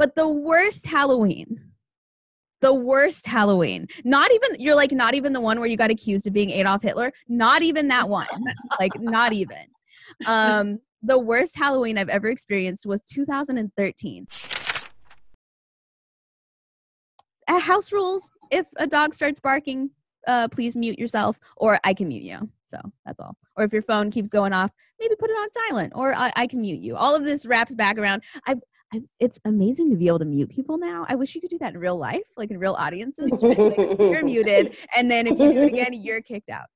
But the worst Halloween, not even the one where you got accused of being Adolf Hitler. Not even that one. Like, not even. The worst Halloween I've ever experienced was 2013. House rules: if a dog starts barking, please mute yourself, or I can mute you. So that's all. Or if your phone keeps going off, maybe put it on silent, or I can mute you. All of this wraps back around. It's amazing to be able to mute people now. I wish you could do that in real life, like in real audiences. You're muted, and then if you do it again, you're kicked out.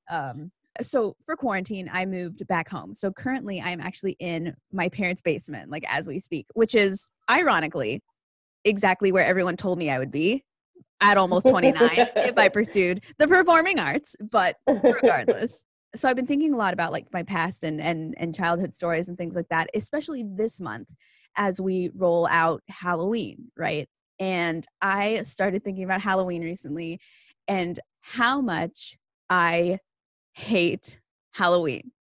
So for quarantine, I moved back home. So currently, I'm actually in my parents' basement, like as we speak, which is ironically exactly where everyone told me I would be at almost 29 if I pursued the performing arts. But regardless. So I've been thinking a lot about like my past and childhood stories and things like that, especially this month as we roll out Halloween, right? And I started thinking about Halloween recently and how much I hate Halloween.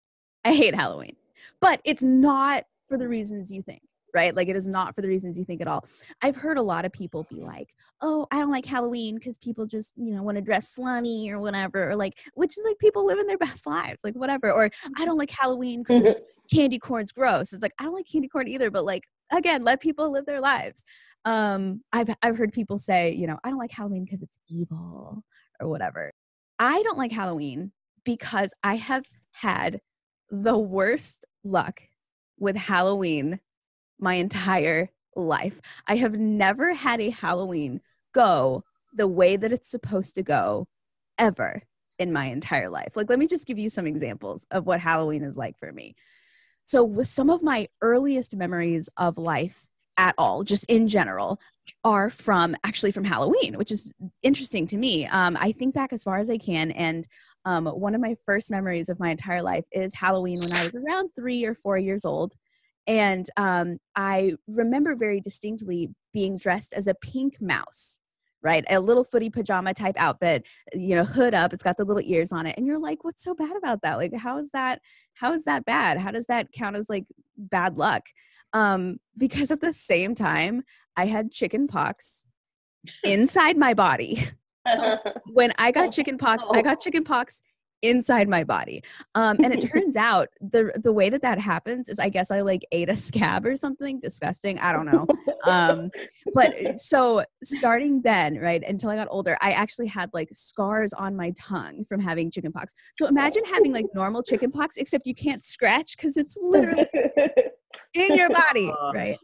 I hate Halloween. But it's not for the reasons you think, right? Like, it is not for the reasons you think at all. I've heard a lot of people be like, oh, I don't like Halloween because people just, want to dress slummy or whatever, or like, which is like people living their best lives, like whatever. Or I don't like Halloween because candy corn's gross. It's like, I don't like candy corn either, but like, again, let people live their lives. I've heard people say, I don't like Halloween because it's evil or whatever. I don't like Halloween because I have had the worst luck with Halloween my entire life. I have never had a Halloween go the way that it's supposed to go ever in my entire life. Like, let me just give you some examples of what Halloween is like for me. So with some of my earliest memories of life at all, just in general, are from Halloween, which is interesting to me. I think back as far as I can, and one of my first memories of my entire life is Halloween when I was around 3 or 4 years old. And I remember very distinctly being dressed as a pink mouse, right? A little footy pajama type outfit, hood up. It's got the little ears on it. And you're like, what's so bad about that? Like, how is that bad? How does that count as like bad luck? Because at the same time, I had chicken pox inside my body. When I got chicken pox, I got chicken pox inside my body. And it turns out the way that happens is, I guess I like ate a scab or something disgusting. I don't know. But so starting then, right, until I got older, I actually had like scars on my tongue from having chicken pox. So imagine having like normal chicken pox, except you can't scratch because it's literally in your body, right?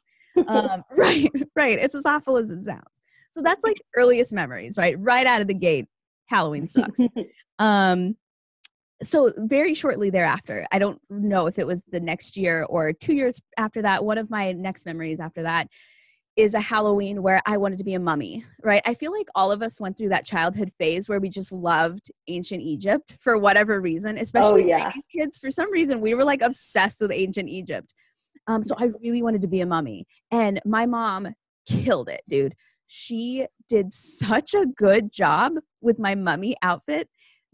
Right. It's as awful as it sounds. So that's like earliest memories, right? Right out of the gate, Halloween sucks. So very shortly thereafter, I don't know if it was the next year or 2 years after that, one of my next memories after that is a Halloween where I wanted to be a mummy, right? I feel like all of us went through that childhood phase where we just loved ancient Egypt for whatever reason, especially 90s kids. For some reason, we were like obsessed with ancient Egypt. So I really wanted to be a mummy. And my mom killed it, dude. She did such a good job with my mummy outfit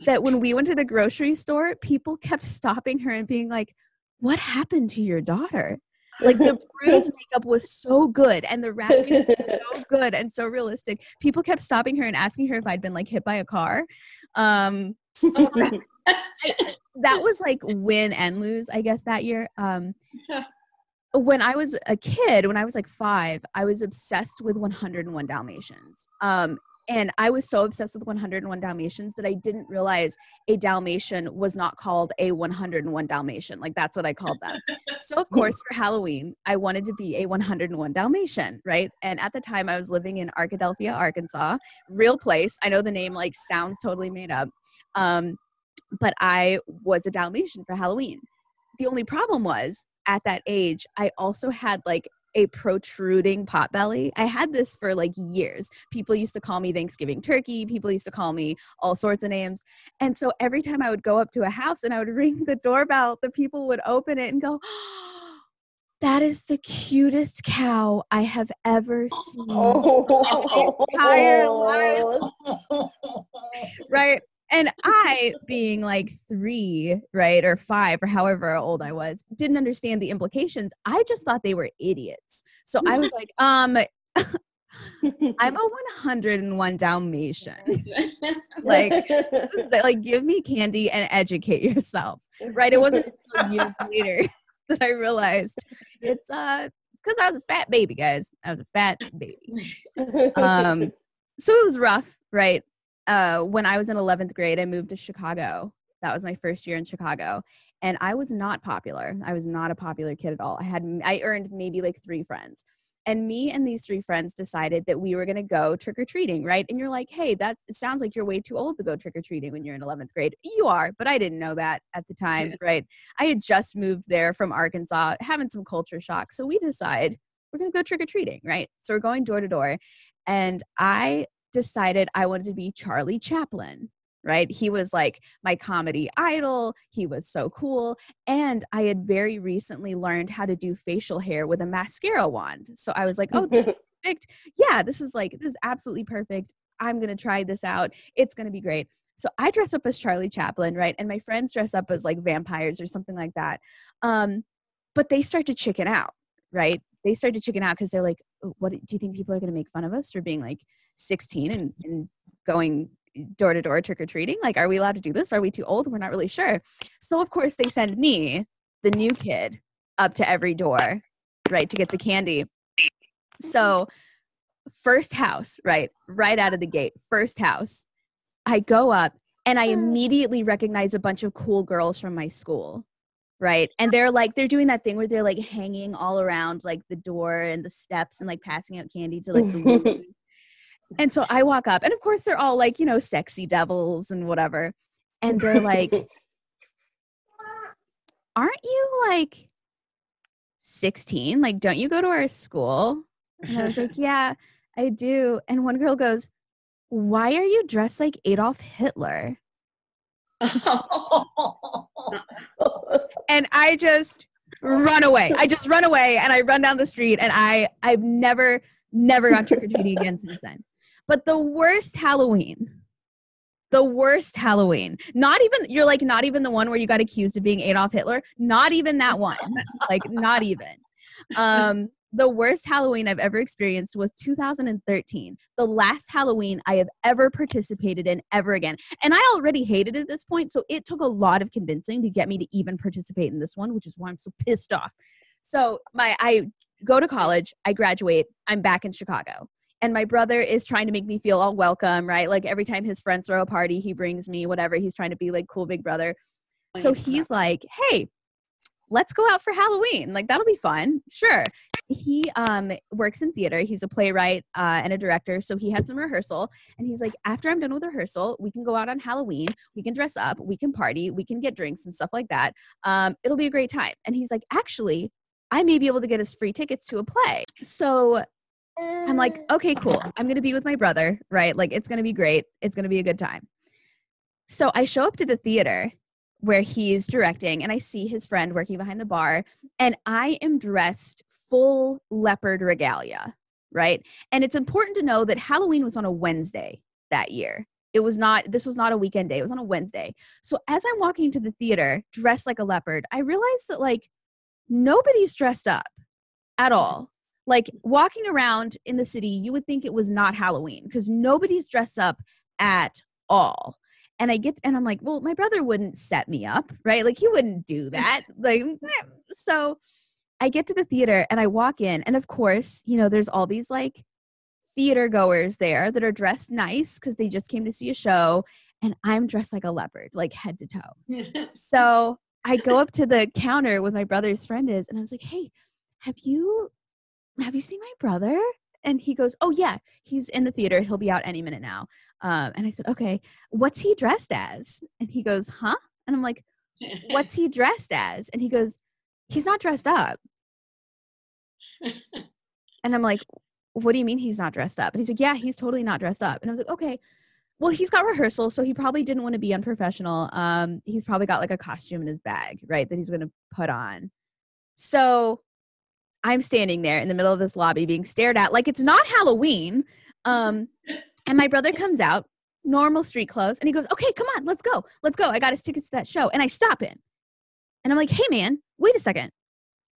that when we went to the grocery store, people kept stopping her and being like, what happened to your daughter? Like, the bruise makeup was so good and the wrapping was so good and so realistic. People kept stopping her and asking her if I'd been like hit by a car. That was like win and lose, I guess, that year. When I was a kid, when I was like 5, I was obsessed with 101 Dalmatians. And I was so obsessed with 101 Dalmatians that I didn't realize a Dalmatian was not called a 101 Dalmatian. Like, that's what I called them. So, of course, for Halloween, I wanted to be a 101 Dalmatian, right? And at the time, I was living in Arkadelphia, Arkansas. Real place. I know the name, like, sounds totally made up. But I was a Dalmatian for Halloween. The only problem was, at that age, I also had, like, a protruding pot belly. I had this for like years. People used to call me Thanksgiving turkey. People used to call me all sorts of names. And so every time I would go up to a house and I would ring the doorbell, the people would open it and go, oh, that is the cutest cow I have ever seen in my entire life. Right? And I, being like 3, right, or 5, or however old I was, didn't understand the implications. I just thought they were idiots. So I was like, I'm a 101 Dalmatian. Like, give me candy and educate yourself, right? It wasn't until years later that I realized it's because I was a fat baby, guys. I was a fat baby. So it was rough, right? When I was in 11th grade, I moved to Chicago. That was my first year in Chicago. And I was not popular. I was not a popular kid at all. I earned maybe like 3 friends. And me and these 3 friends decided that we were going to go trick-or-treating, right? And you're like, hey, it sounds like you're way too old to go trick-or-treating when you're in 11th grade. You are, but I didn't know that at the time, right? I had just moved there from Arkansas, having some culture shock. So we decide we're going to go trick-or-treating, right? So we're going door to door. And I decided I wanted to be Charlie Chaplin, right? He was like my comedy idol. He was so cool. And I had very recently learned how to do facial hair with a mascara wand. So I was like, oh, this is perfect. Yeah, this is absolutely perfect. I'm going to try this out. It's going to be great. So I dress up as Charlie Chaplin, right? And my friends dress up as like vampires or something like that. But they start to chicken out, right? They start to chicken out because they're like, what do you think people are going to make fun of us for being like 16 and going door to door trick-or-treating? Like, are we allowed to do this? Are we too old? We're not really sure. So of course they send me, the new kid, up to every door, right, to get the candy. So first house, right out of the gate, first house, I go up and I immediately recognize a bunch of cool girls from my school, right? And they're doing that thing where they're like hanging all around like the door and the steps and like passing out candy to like the women. And so I walk up, and of course they're all like, sexy devils and whatever. And they're like, aren't you like 16? Like, don't you go to our school? And I was like, yeah, I do. And one girl goes, why are you dressed like Adolf Hitler? And I just run away. I just run away, and I run down the street, and I've never gone trick-or-treating again since then. But the worst Halloween, not even the one where you got accused of being Adolf Hitler, not even that one, like not even. The worst Halloween I've ever experienced was 2013, the last Halloween I have ever participated in ever again. And I already hated it at this point, so it took a lot of convincing to get me to even participate in this one, which is why I'm so pissed off. So I go to college, I graduate, I'm back in Chicago. And my brother is trying to make me feel all welcome, right? Like every time his friends throw a party, he brings me whatever. He's trying to be like cool big brother. So he's like, hey, let's go out for Halloween. Like, that'll be fun. Sure. He works in theater. He's a playwright and a director. So he had some rehearsal. And he's like, after I'm done with rehearsal, we can go out on Halloween. We can dress up. We can party. We can get drinks and stuff like that. It'll be a great time. And he's like, actually, I may be able to get us free tickets to a play. So I'm like, okay, cool. I'm going to be with my brother, right? Like, it's going to be great. It's going to be a good time. So I show up to the theater where he's directing, and I see his friend working behind the bar, and I am dressed full leopard regalia, right? And it's important to know that Halloween was on a Wednesday that year. This was not a weekend day. It was on a Wednesday. So as I'm walking into the theater dressed like a leopard, I realized that like nobody's dressed up at all. Like, walking around in the city, you would think it was not Halloween because nobody's dressed up at all. And I'm like, well, my brother wouldn't set me up, right? Like, he wouldn't do that. Like, so I get to the theater and I walk in, and of course, there's all these like theater goers there that are dressed nice because they just came to see a show, and I'm dressed like a leopard, like head to toe. So I go up to the counter with my brother's friend and I was like, hey, have you seen my brother? And he goes, oh yeah, he's in the theater. He'll be out any minute now. And I said, okay, what's he dressed as? And he goes, huh? And I'm like, what's he dressed as? And he goes, he's not dressed up. And I'm like, what do you mean he's not dressed up? And he's like, yeah, he's totally not dressed up. And I was like, okay, well, he's got rehearsal, so he probably didn't want to be unprofessional. He's probably got like a costume in his bag, right, that he's going to put on. So I'm standing there in the middle of this lobby being stared at like it's not Halloween. And my brother comes out, normal street clothes, and he goes, okay, come on, let's go. I got his tickets to that show. And I stop him. And I'm like, hey, man, wait a second.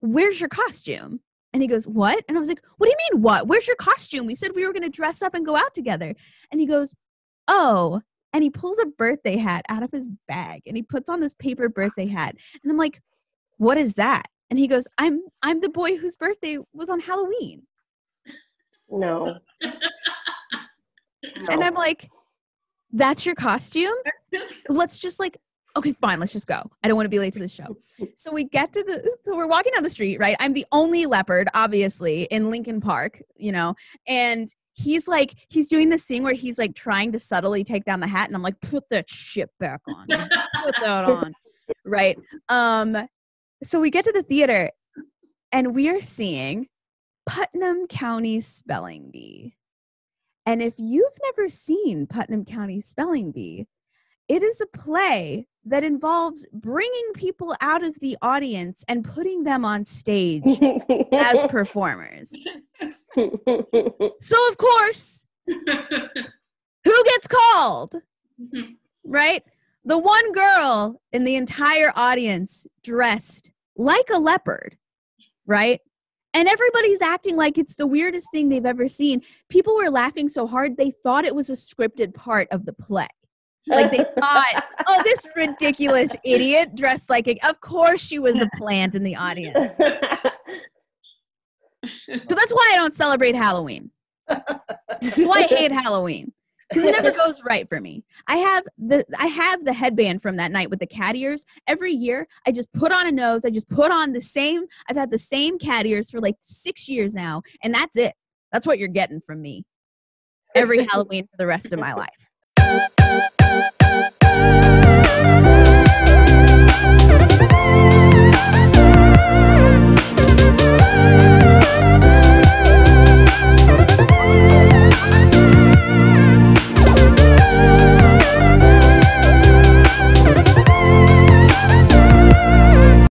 Where's your costume? And he goes, what? And I was like, what do you mean what? Where's your costume? We said we were going to dress up and go out together. And he goes, oh. And he pulls a birthday hat out of his bag and he puts on this paper birthday hat. And I'm like, what is that? And he goes, I'm the boy whose birthday was on Halloween. No. And I'm like, that's your costume? Let's just like, okay, fine, let's just go. I don't want to be late to the show. So we get to so we're walking down the street, right? I'm the only leopard, obviously, in Lincoln Park, you know, and he's doing this thing where he's like trying to subtly take down the hat. And I'm like, put that shit back on. Put that on. Right. So we get to the theater and we are seeing Putnam County Spelling Bee. And if you've never seen Putnam County Spelling Bee, it is a play that involves bringing people out of the audience and putting them on stage as performers. So, of course, who gets called? Right? The one girl in the entire audience dressed like a leopard, right? And everybody's acting like it's the weirdest thing they've ever seen. People were laughing so hard, they thought it was a scripted part of the play. Like they thought, oh, this ridiculous idiot dressed like of course she was a plant in the audience. So that's why I don't celebrate Halloween. That's why I hate Halloween. Because it never goes right for me. I have the headband from that night with the cat ears. Every year, I just put on a nose. I just put on I've had the same cat ears for like 6 years now. And that's it. That's what you're getting from me. Every Halloween for the rest of my life.